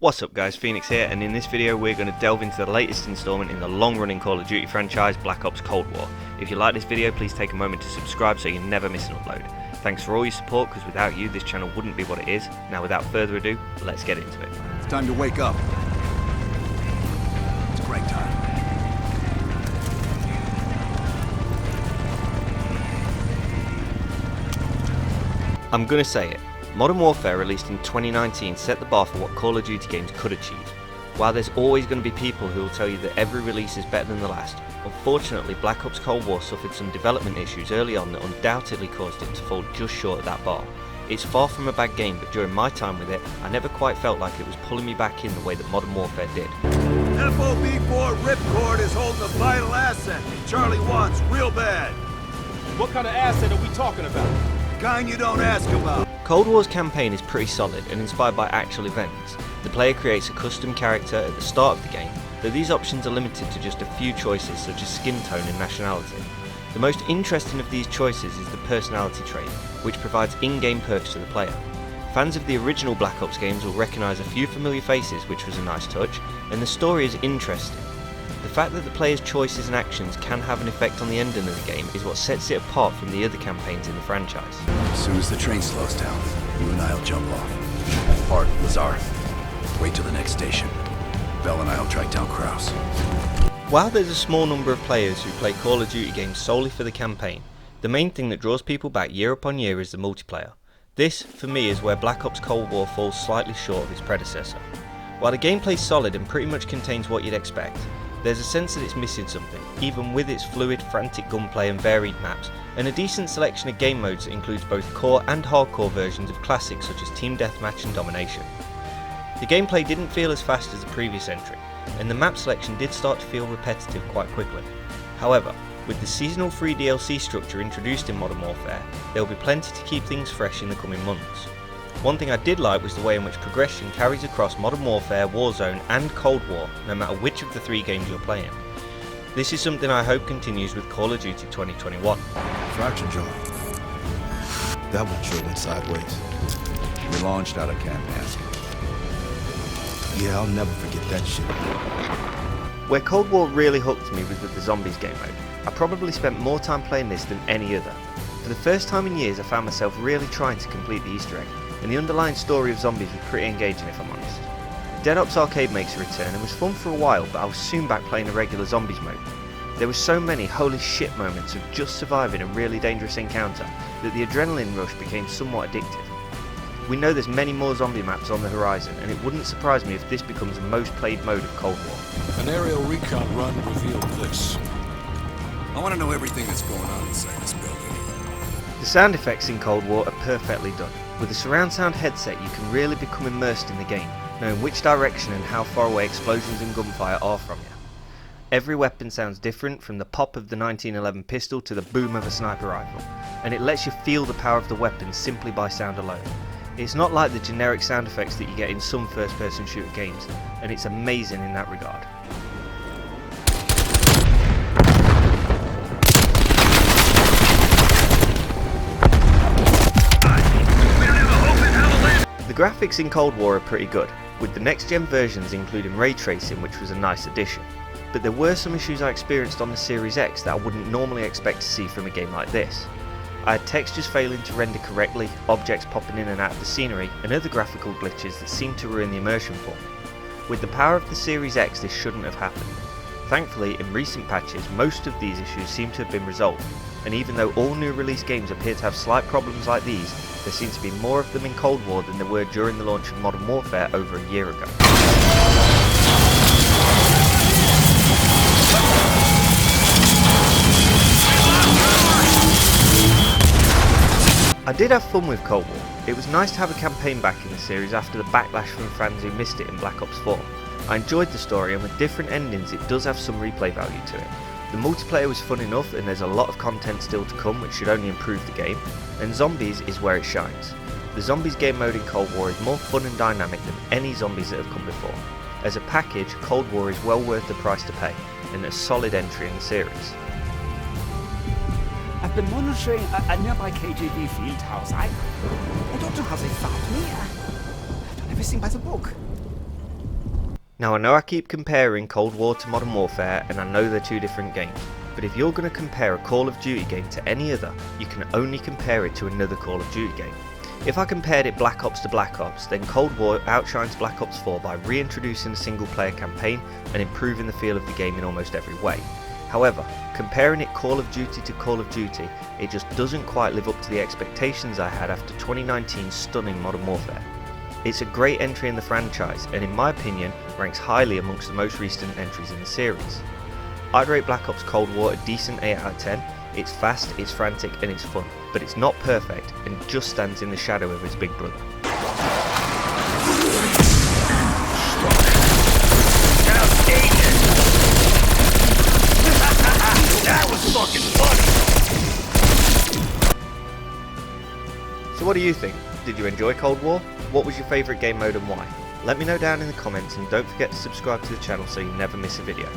What's up guys, Phoenix here, and in this video we're going to delve into the latest installment in the long-running Call of Duty franchise, Black Ops Cold War. If you like this video, please take a moment to subscribe so you never miss an upload. Thanks for all your support, because without you this channel wouldn't be what it is. Now without further ado, let's get into it. It's time to wake up. It's break time. I'm gonna say it. Modern Warfare, released in 2019, set the bar for what Call of Duty games could achieve. While there's always going to be people who will tell you that every release is better than the last, unfortunately Black Ops Cold War suffered some development issues early on that undoubtedly caused it to fall just short of that bar. It's far from a bad game, but during my time with it, I never quite felt like it was pulling me back in the way that Modern Warfare did. FOB4 Ripcord is holding a vital asset Charlie wants real bad. What kind of asset are we talking about? Kind you don't ask about. Cold War's campaign is pretty solid and inspired by actual events. The player creates a custom character at the start of the game, though these options are limited to just a few choices such as skin tone and nationality. The most interesting of these choices is the personality trait, which provides in-game perks to the player. Fans of the original Black Ops games will recognise a few familiar faces, which was a nice touch, and the story is interesting. The fact that the player's choices and actions can have an effect on the ending of the game is what sets it apart from the other campaigns in the franchise. As soon as the train slows down, you and I'll jump off. Bart, Lazar, wait till the next station. Bell and I'll track down Kraus. While there's a small number of players who play Call of Duty games solely for the campaign, the main thing that draws people back year upon year is the multiplayer. This, for me, is where Black Ops Cold War falls slightly short of its predecessor. While the gameplay is solid and pretty much contains what you'd expect, there's a sense that it's missing something, even with its fluid, frantic gunplay and varied maps, and a decent selection of game modes that includes both core and hardcore versions of classics such as Team Deathmatch and Domination. The gameplay didn't feel as fast as the previous entry, and the map selection did start to feel repetitive quite quickly. However, with the seasonal free DLC structure introduced in Modern Warfare, there will be plenty to keep things fresh in the coming months. One thing I did like was the way in which progression carries across Modern Warfare, Warzone and Cold War, no matter which of the three games you're playing. This is something I hope continues with Call of Duty 2021. Fraction John. That one sure went sideways. We launched out of Camp Haskell. Yeah, I'll never forget that shit. Where Cold War really hooked me was with the Zombies game mode. I probably spent more time playing this than any other. For the first time in years I found myself really trying to complete the Easter egg, and the underlying story of Zombies was pretty engaging if I'm honest. Dead Ops Arcade makes a return and was fun for a while, but I was soon back playing a regular Zombies mode. There were so many holy shit moments of just surviving a really dangerous encounter that the adrenaline rush became somewhat addictive. We know there's many more zombie maps on the horizon, and it wouldn't surprise me if this becomes the most played mode of Cold War. An aerial recon run revealed this. I want to know everything that's going on inside this building. The sound effects in Cold War are perfectly done. With a surround sound headset you can really become immersed in the game, knowing which direction and how far away explosions and gunfire are from you. Every weapon sounds different, from the pop of the 1911 pistol to the boom of a sniper rifle, and it lets you feel the power of the weapon simply by sound alone. It's not like the generic sound effects that you get in some first-person shooter games, and it's amazing in that regard. The graphics in Cold War are pretty good, with the next-gen versions including ray tracing, which was a nice addition. But there were some issues I experienced on the Series X that I wouldn't normally expect to see from a game like this. I had textures failing to render correctly, objects popping in and out of the scenery, and other graphical glitches that seemed to ruin the immersion for me. With the power of the Series X, this shouldn't have happened. Thankfully, in recent patches, most of these issues seem to have been resolved, and even though all new release games appear to have slight problems like these, there seem to be more of them in Cold War than there were during the launch of Modern Warfare over a year ago. I did have fun with Cold War. It was nice to have a campaign back in the series after the backlash from fans who missed it in Black Ops 4. I enjoyed the story, and with different endings it does have some replay value to it. The multiplayer was fun enough, and there's a lot of content still to come which should only improve the game, and Zombies is where it shines. The Zombies game mode in Cold War is more fun and dynamic than any Zombies that have come before. As a package, Cold War is well worth the price to pay, and a solid entry in the series. I've been monitoring a nearby KGB field house. I don't know how they found me. I've done everything by the book. Now I know I keep comparing Cold War to Modern Warfare, and I know they're two different games, but if you're going to compare a Call of Duty game to any other, you can only compare it to another Call of Duty game. If I compared it Black Ops to Black Ops, then Cold War outshines Black Ops 4 by reintroducing a single player campaign and improving the feel of the game in almost every way. However, comparing it Call of Duty to Call of Duty, it just doesn't quite live up to the expectations I had after 2019's stunning Modern Warfare. It's a great entry in the franchise, and in my opinion ranks highly amongst the most recent entries in the series. I'd rate Black Ops Cold War a decent 8 out of 10. It's fast, it's frantic and it's fun, but it's not perfect and just stands in the shadow of its big brother. That was fucking funny! So what do you think? Did you enjoy Cold War? What was your favourite game mode and why? Let me know down in the comments, and don't forget to subscribe to the channel so you never miss a video.